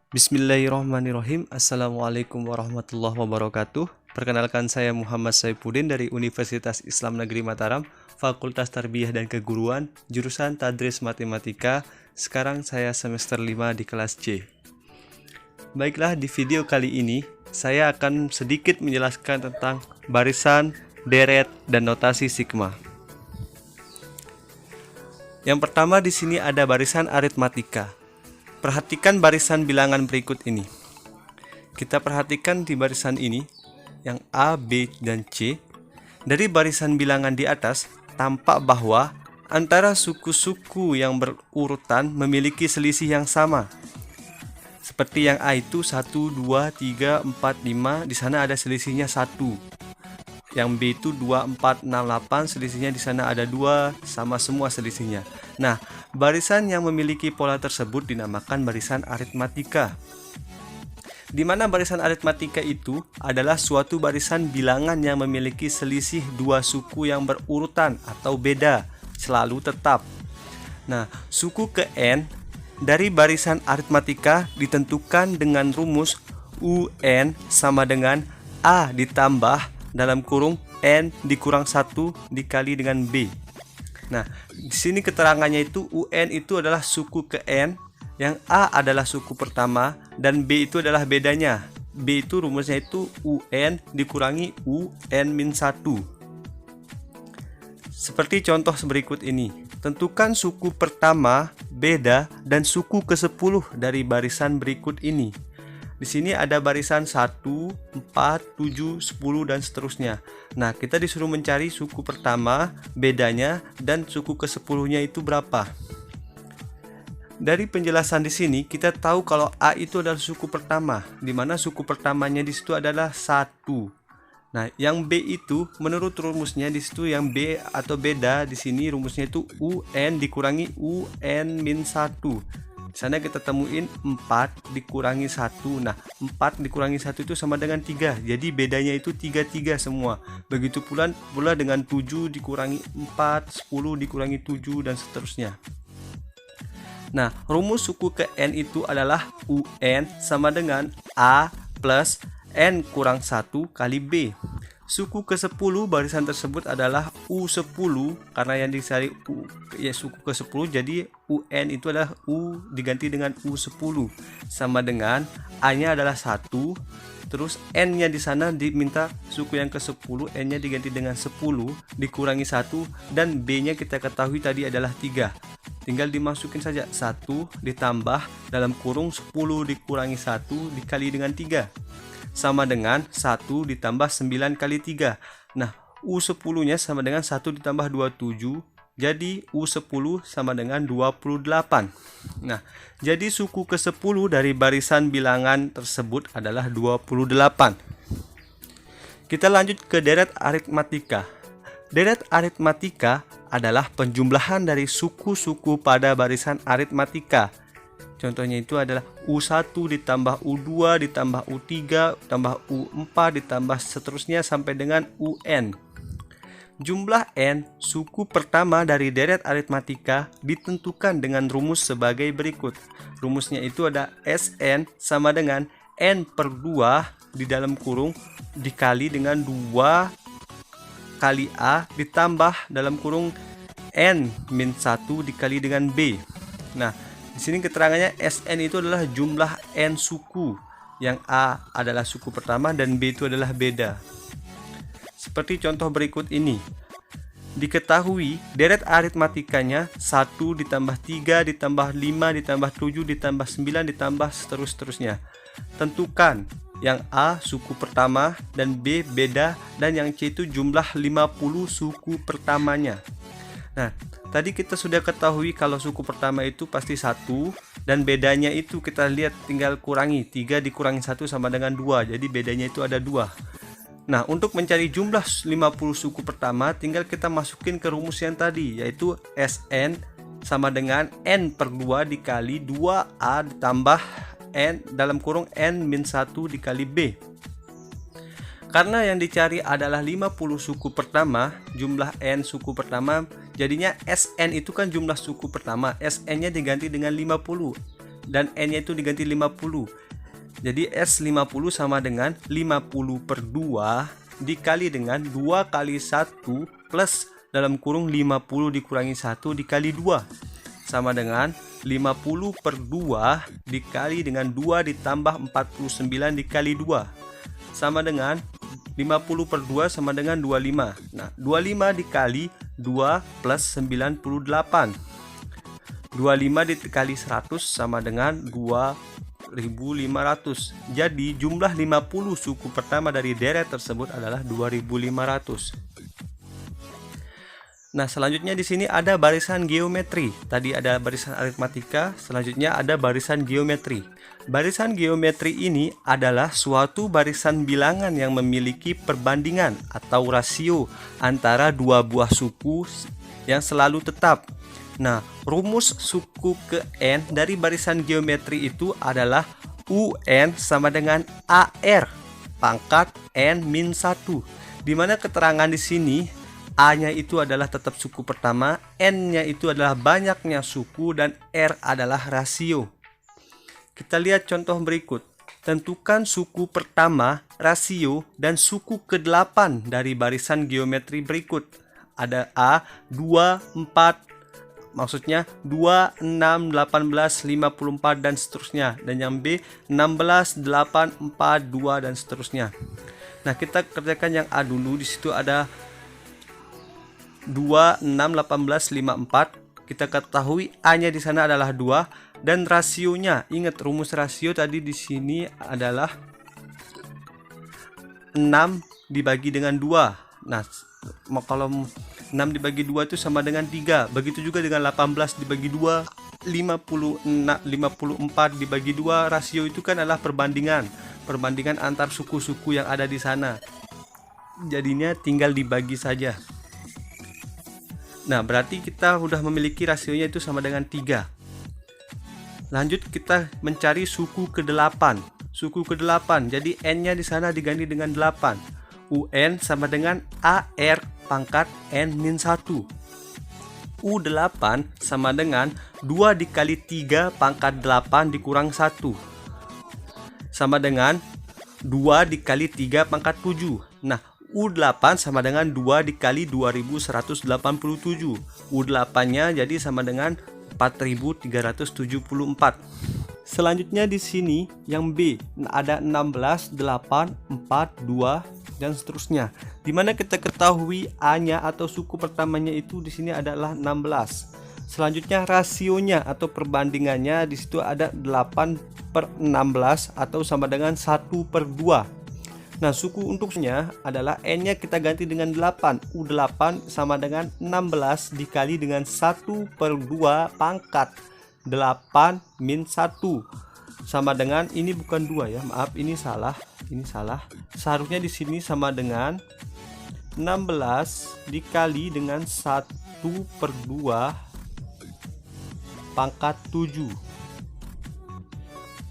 Bismillahirrahmanirrahim. Assalamualaikum warahmatullahi wabarakatuh. Perkenalkan, saya Muhammad Saifuddin dari Universitas Islam Negeri Mataram, Fakultas Tarbiyah dan Keguruan, jurusan Tadris Matematika. Sekarang saya semester 5 di kelas C. Baiklah, di video kali ini saya akan sedikit menjelaskan tentang barisan, deret, dan notasi sigma. Yang pertama di sini ada barisan aritmatika. Perhatikan barisan bilangan berikut ini. Kita perhatikan di barisan ini, yang A, B, dan C. Dari barisan bilangan di atas, tampak bahwa antara suku-suku yang berurutan memiliki selisih yang sama. Seperti yang A itu 1, 2, 3, 4, 5, di sana ada selisihnya 1. Yang B itu 2, 4, 6, 8, selisihnya di sana ada 2, sama semua selisihnya. Nah, barisan yang memiliki pola tersebut dinamakan barisan aritmatika. Di mana barisan aritmatika itu adalah suatu barisan bilangan yang memiliki selisih dua suku yang berurutan atau beda, selalu tetap. Nah, suku ke N dari barisan aritmatika ditentukan dengan rumus UN sama dengan A ditambah dalam kurung N dikurang 1 dikali dengan B. Nah, di sini keterangannya itu UN itu adalah suku ke N, yang A adalah suku pertama, dan B itu adalah bedanya. B itu rumusnya itu UN dikurangi UN-1. Seperti contoh berikut ini. Tentukan suku pertama, beda, dan suku ke-10 dari barisan berikut ini. Di sini ada barisan 1, 4, 7, 10, dan seterusnya. Nah, kita disuruh mencari suku pertama, bedanya, dan suku ke-10-nya itu berapa. Dari penjelasan di sini, kita tahu kalau A itu adalah suku pertama, di mana suku pertamanya di situ adalah 1. Nah, yang B itu menurut rumusnya di situ yang B atau beda di sini rumusnya itu UN dikurangi UN-1. Sana kita temuin 4 dikurangi 1. Nah, 4 dikurangi 1 itu sama dengan 3. Jadi bedanya itu 3 semua. Begitu pula dengan 7 dikurangi 4, 10 dikurangi 7, dan seterusnya. Nah, rumus suku ke N itu adalah UN sama dengan A plus N kurang 1 kali B. Suku ke-10 barisan tersebut adalah U10, karena yang dicari suku ke-10, jadi UN itu adalah U diganti dengan U10 sama dengan A-nya adalah 1, terus N-nya di sana diminta suku yang ke-10, N-nya diganti dengan 10 dikurangi 1, dan B-nya kita ketahui tadi adalah 3. Tinggal dimasukin saja 1 ditambah dalam kurung 10 dikurangi 1 dikali dengan 3. Sama dengan 1 ditambah 9 kali 3. Nah, U10 nya sama dengan 1 ditambah 27. Jadi U10 sama dengan 28. Nah, jadi suku ke-10 dari barisan bilangan tersebut adalah 28. Kita lanjut ke deret aritmatika. Deret aritmatika adalah penjumlahan dari suku-suku pada barisan aritmatika. Contohnya itu adalah U1 ditambah U2 ditambah U3 ditambah U4 ditambah seterusnya sampai dengan UN. Jumlah N suku pertama dari deret aritmatika ditentukan dengan rumus sebagai berikut. Rumusnya itu ada Sn sama dengan N per 2 di dalam kurung dikali dengan 2 kali A ditambah dalam kurung N-1 dikali dengan B. Nah, di sini keterangannya Sn itu adalah jumlah N suku, yang A adalah suku pertama dan B itu adalah beda. Seperti contoh berikut ini. Diketahui deret aritmatikanya 1 ditambah 3 ditambah 5 ditambah 7 ditambah 9 ditambah seterusnya. Tentukan yang A suku pertama dan B beda, dan yang C itu jumlah 50 suku pertamanya. Nah, tadi kita sudah ketahui kalau suku pertama itu pasti 1, dan bedanya itu kita lihat tinggal kurangi 3 dikurangi 1 sama dengan 2, jadi bedanya itu ada 2. Nah, untuk mencari jumlah 50 suku pertama tinggal kita masukin ke rumus yang tadi, yaitu Sn sama dengan N per 2 dikali 2A ditambah N dalam kurung N-1 dikali B. Karena yang dicari adalah 50 suku pertama, jumlah N suku pertama, jadinya Sn itu kan jumlah suku pertama, Sn-nya diganti dengan 50. dan N-nya itu diganti 50. Jadi S50 sama dengan 50 per 2 dikali dengan 2 kali 1 plus dalam kurung 50 dikurangi 1 dikali 2 sama dengan 50 per 2 dikali dengan 2 ditambah 49 dikali 2 sama dengan 50 per 2 sama dengan 25. Nah, 25 dikali 2 plus 98. 25 dikali 100 sama dengan 2500. Jadi jumlah 50 suku pertama dari deret tersebut adalah 2500. Nah, selanjutnya di sini ada barisan geometri. Tadi ada barisan aritmatika, selanjutnya ada barisan geometri. Barisan geometri ini adalah suatu barisan bilangan yang memiliki perbandingan atau rasio antara dua buah suku yang selalu tetap. Nah, rumus suku ke N dari barisan geometri itu adalah UN sama dengan AR pangkat N-1, di mana keterangan di sini A-nya itu adalah tetap suku pertama, N-nya itu adalah banyaknya suku, dan R adalah rasio. Kita lihat contoh berikut. Tentukan suku pertama, rasio, dan suku ke-8 dari barisan geometri berikut. Ada A, 2, 4, maksudnya 2, 6, 18, 54, dan seterusnya. Dan yang B, 16, 8, 4, 2, dan seterusnya. Nah, kita kerjakan yang A dulu. Di situ ada 2, 6, 18, 54. Kita ketahui A-nya di sana adalah 2 dan rasionya. Ingat rumus rasio tadi di sini adalah 6 dibagi dengan 2. Nah, kalau 6 dibagi 2 itu sama dengan 3. Begitu juga dengan 18 dibagi 2, 54 dibagi 2. Rasio itu kan adalah perbandingan antar suku-suku yang ada di sana. Jadinya tinggal dibagi saja. Nah, berarti kita sudah memiliki rasionya itu sama dengan 3. Lanjut kita mencari suku ke-8. Suku ke-8, jadi N-nya di sana diganti dengan 8. UN sama dengan AR pangkat N-1. U8 sama dengan 2 dikali 3 pangkat 8 dikurang 1. Sama dengan 2 dikali 3 pangkat 7. Nah, U8 sama dengan 2 dikali 2187. U8-nya jadi sama dengan 4374. Selanjutnya di sini yang B ada 16, 8, 4, 2 dan seterusnya. Dimana kita ketahui A-nya atau suku pertamanya itu di sini adalah 16. Selanjutnya rasionya atau perbandingannya di situ ada 8 per 16 atau sama dengan 1 per 2. Nah, suku untuknya adalah N-nya kita ganti dengan 8. U8 sama dengan 16 dikali dengan 1 per 2 pangkat 8 min 1. Sama dengan, ini bukan 2 ya, maaf ini salah. Seharusnya di sini sama dengan 16 dikali dengan 1 per 2 pangkat 7.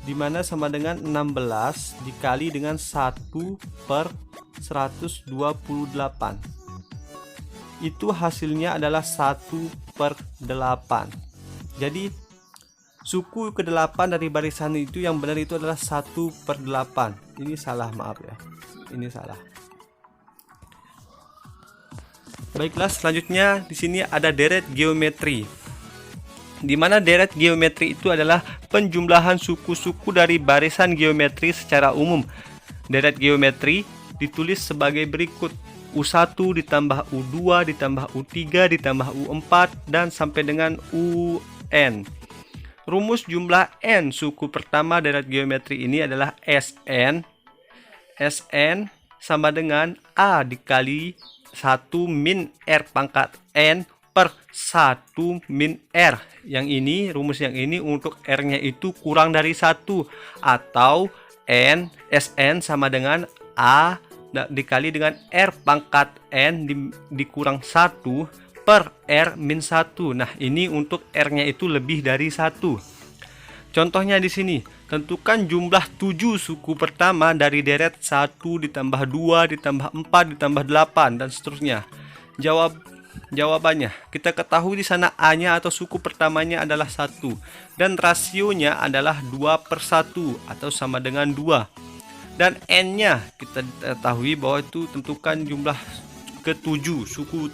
Dimana sama dengan 16 dikali dengan 1 per 128. Itu hasilnya adalah 1 per 8. Jadi suku ke-8 dari barisan itu yang benar itu adalah 1 per 8. Ini salah, maaf ya. Ini salah. Baiklah, selanjutnya di sini ada deret geometri. Di mana deret geometri itu adalah penjumlahan suku-suku dari barisan geometri secara umum. Deret geometri ditulis sebagai berikut: U1 ditambah U2 ditambah U3 ditambah U4 dan sampai dengan UN. Rumus jumlah N suku pertama deret geometri ini adalah Sn. Sn sama dengan A dikali 1 min R pangkat N per 1 min R. Yang ini, rumus yang ini untuk R-nya itu kurang dari 1, atau Sn sama dengan A dikali dengan R pangkat N dikurang 1 per R min 1. Nah, ini untuk R-nya itu lebih dari 1. Contohnya di sini, tentukan jumlah 7 suku pertama dari deret 1 ditambah 2 ditambah 4 ditambah 8 dan seterusnya. jawabannya. Kita ketahui di sana A-nya atau suku pertamanya adalah 1 dan rasionya adalah 2/1 atau sama dengan 2. Dan N-nya kita ketahui bahwa itu tentukan jumlah ke-7 suku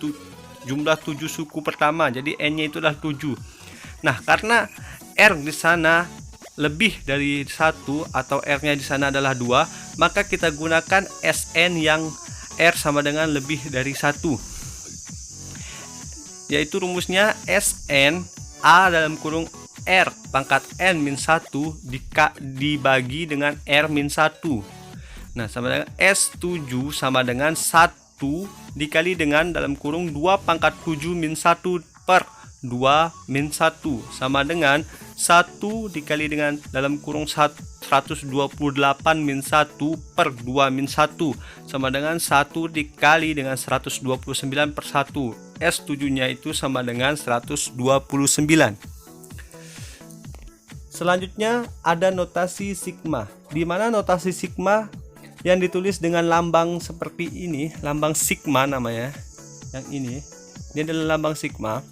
jumlah 7 suku pertama. Jadi N-nya itu adalah 7. Nah, karena R di sana lebih dari 1 atau R-nya di sana adalah 2, maka kita gunakan Sn yang R sama dengan lebih dari 1. Yaitu rumusnya Sn A dalam kurung R pangkat N min 1 dibagi dengan R min 1. Nah, sama dengan S7 sama dengan 1 dikali dengan dalam kurung 2 pangkat 7 min 1 per 2 min 1 sama dengan 1 dikali dengan dalam kurung 128 min 1 per 2 min 1 sama dengan 1 dikali dengan 129 per 1. S7 nya itu sama dengan 129. Selanjutnya ada notasi sigma, di mana notasi sigma yang ditulis dengan lambang seperti ini, lambang sigma namanya. Yang ini adalah lambang sigma,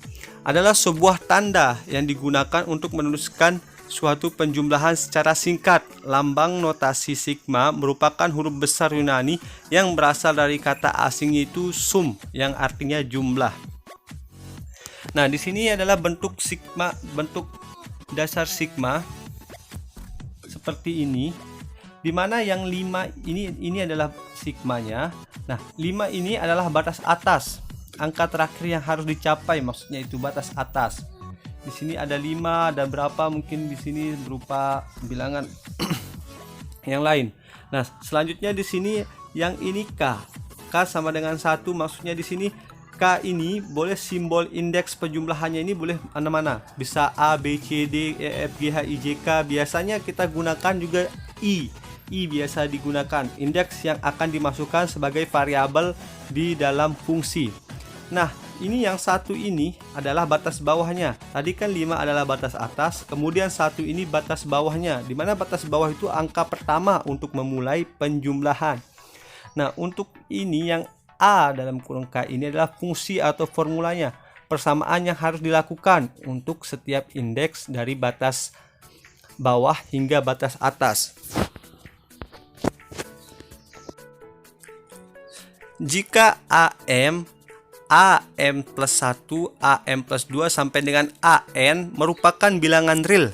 adalah sebuah tanda yang digunakan untuk menuliskan suatu penjumlahan secara singkat. Lambang notasi sigma merupakan huruf besar Yunani yang berasal dari kata asing itu sum yang artinya jumlah. Nah, di sini adalah bentuk sigma, bentuk dasar sigma seperti ini, di mana yang 5 ini adalah sigmanya. Nah, 5 ini adalah batas atas, angka terakhir yang harus dicapai, maksudnya itu batas atas. Di sini ada 5, ada berapa, mungkin di sini berupa bilangan yang lain. Nah, selanjutnya di sini yang ini K sama dengan 1, maksudnya di sini K ini boleh simbol indeks penjumlahannya ini boleh mana-mana, bisa A, B, C, D, E, F, G, H, I, J, K. Biasanya kita gunakan juga I biasa digunakan, indeks yang akan dimasukkan sebagai variabel di dalam fungsi. Nah, ini yang 1 ini adalah batas bawahnya. Tadi kan 5 adalah batas atas, kemudian 1 ini batas bawahnya, di mana batas bawah itu angka pertama untuk memulai penjumlahan. Nah, untuk ini yang A dalam kurung K ini adalah fungsi atau formulanya, persamaan yang harus dilakukan untuk setiap indeks dari batas bawah hingga batas atas. Jika AM plus 1, AM plus 2 sampai dengan AN merupakan bilangan real,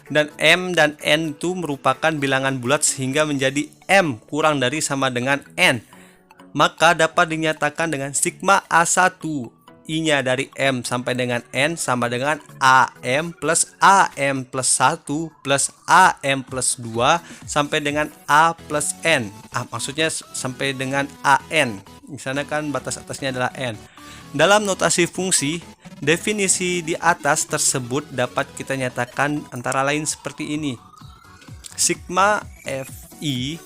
dan M dan N itu merupakan bilangan bulat sehingga menjadi M kurang dari sama dengan N, maka dapat dinyatakan dengan sigma A1 I-nya dari M sampai dengan N sama dengan AM plus 1 plus AM plus 2 sampai dengan A plus N. Maksudnya sampai dengan AN. Di sana kan batas atasnya adalah N. Dalam notasi fungsi, definisi di atas tersebut dapat kita nyatakan antara lain seperti ini. Sigma Fi,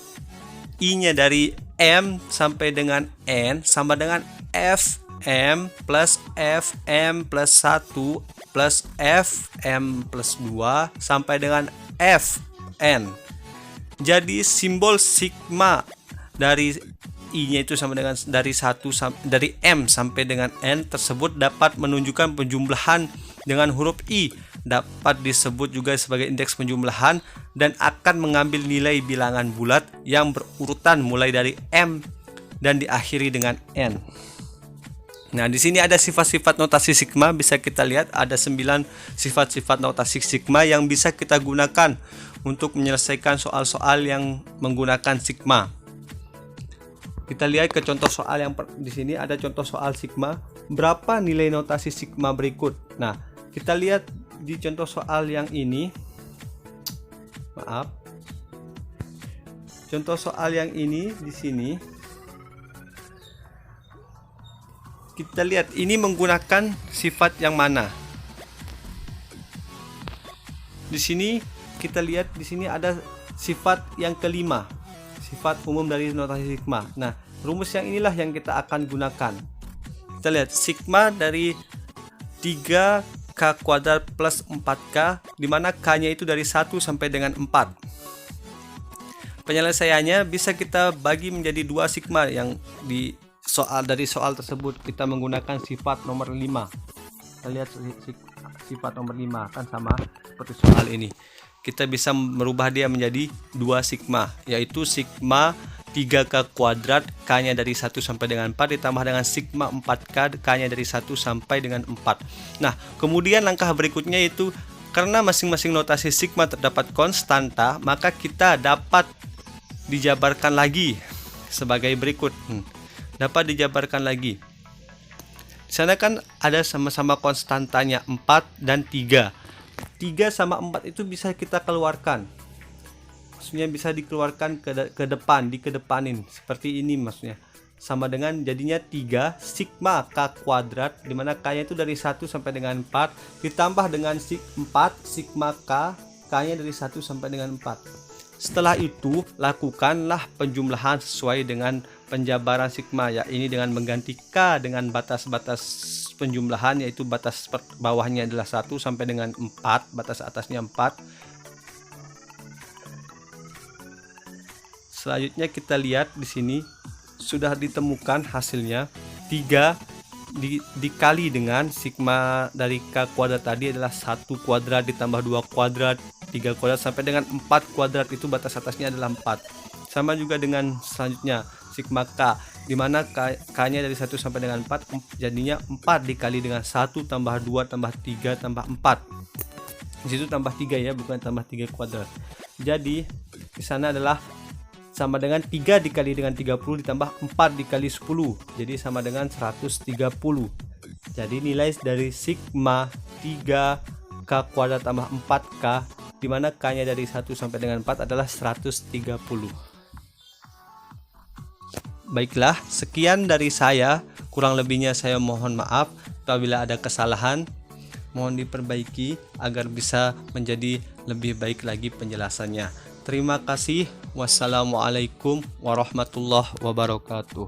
I-nya dari M sampai dengan N sama dengan Fm plus Fm plus 1 plus Fm plus 2 sampai dengan Fn. Jadi simbol sigma dari I-nya itu sama dengan dari M sampai dengan N tersebut dapat menunjukkan penjumlahan dengan huruf I, dapat disebut juga sebagai indeks penjumlahan, dan akan mengambil nilai bilangan bulat yang berurutan mulai dari M dan diakhiri dengan N. Nah, di sini ada sifat-sifat notasi sigma, bisa kita lihat ada 9 sifat-sifat notasi sigma yang bisa kita gunakan untuk menyelesaikan soal-soal yang menggunakan sigma. Kita lihat ke contoh soal yang di sini ada contoh soal sigma. Berapa nilai notasi sigma berikut? Nah, kita lihat di contoh soal yang ini. Maaf. Contoh soal yang ini di sini. Kita lihat ini menggunakan sifat yang mana? Di sini kita lihat di sini ada sifat yang kelima, sifat umum dari notasi sigma. Nah, rumus yang inilah yang kita akan gunakan. Kita lihat sigma dari 3K kuadrat plus 4K, di mana K-nya itu dari 1 sampai dengan 4. Penyelesaiannya bisa kita bagi menjadi 2 sigma yang di soal tersebut kita menggunakan sifat nomor 5. Kita lihat sifat nomor 5 kan sama seperti soal ini. Kita bisa merubah dia menjadi 2 sigma, yaitu sigma 3K kuadrat K-nya dari 1 sampai dengan 4 ditambah dengan sigma 4K K-nya dari 1 sampai dengan 4. Nah, kemudian langkah berikutnya itu karena masing-masing notasi sigma terdapat konstanta, maka kita dapat dijabarkan lagi sebagai berikut. Dapat dijabarkan lagi. Di sana kan ada sama-sama konstantanya 4 dan 3. 3 sama 4 itu bisa kita keluarkan. Maksudnya bisa dikeluarkan ke depan, dikedepanin. Seperti ini maksudnya. Sama dengan jadinya 3 sigma K kuadrat, dimana K nya itu dari 1 sampai dengan 4 ditambah dengan 4 sigma K, K nya dari 1 sampai dengan 4. Setelah itu lakukanlah penjumlahan sesuai dengan penjabaran sigma, ya ini dengan mengganti K dengan batas-batas penjumlahan, yaitu batas bawahnya adalah 1 sampai dengan 4, batas atasnya 4. Selanjutnya kita lihat di sini sudah ditemukan hasilnya 3 dikali dengan sigma dari K kuadrat tadi adalah 1 kuadrat ditambah 2 kuadrat 3 kuadrat sampai dengan 4 kuadrat, itu batas atasnya adalah 4. Sama juga dengan selanjutnya sigma K, dimana K nya dari 1 sampai dengan 4 jadinya 4 dikali dengan 1 tambah 2 tambah 3 tambah 4. Disitu tambah 3 ya, bukan tambah 3 kuadrat. Jadi di sana adalah sama dengan 3 dikali dengan 30 ditambah 4 dikali 10, jadi sama dengan 130. Jadi nilai dari sigma 3K kuadrat tambah 4K, dimana K nya dari 1 sampai dengan 4 adalah 130. Baiklah, sekian dari saya, kurang lebihnya saya mohon maaf. Apabila ada kesalahan mohon diperbaiki agar bisa menjadi lebih baik lagi penjelasannya. Terima kasih. Wassalamualaikum warahmatullahi wabarakatuh.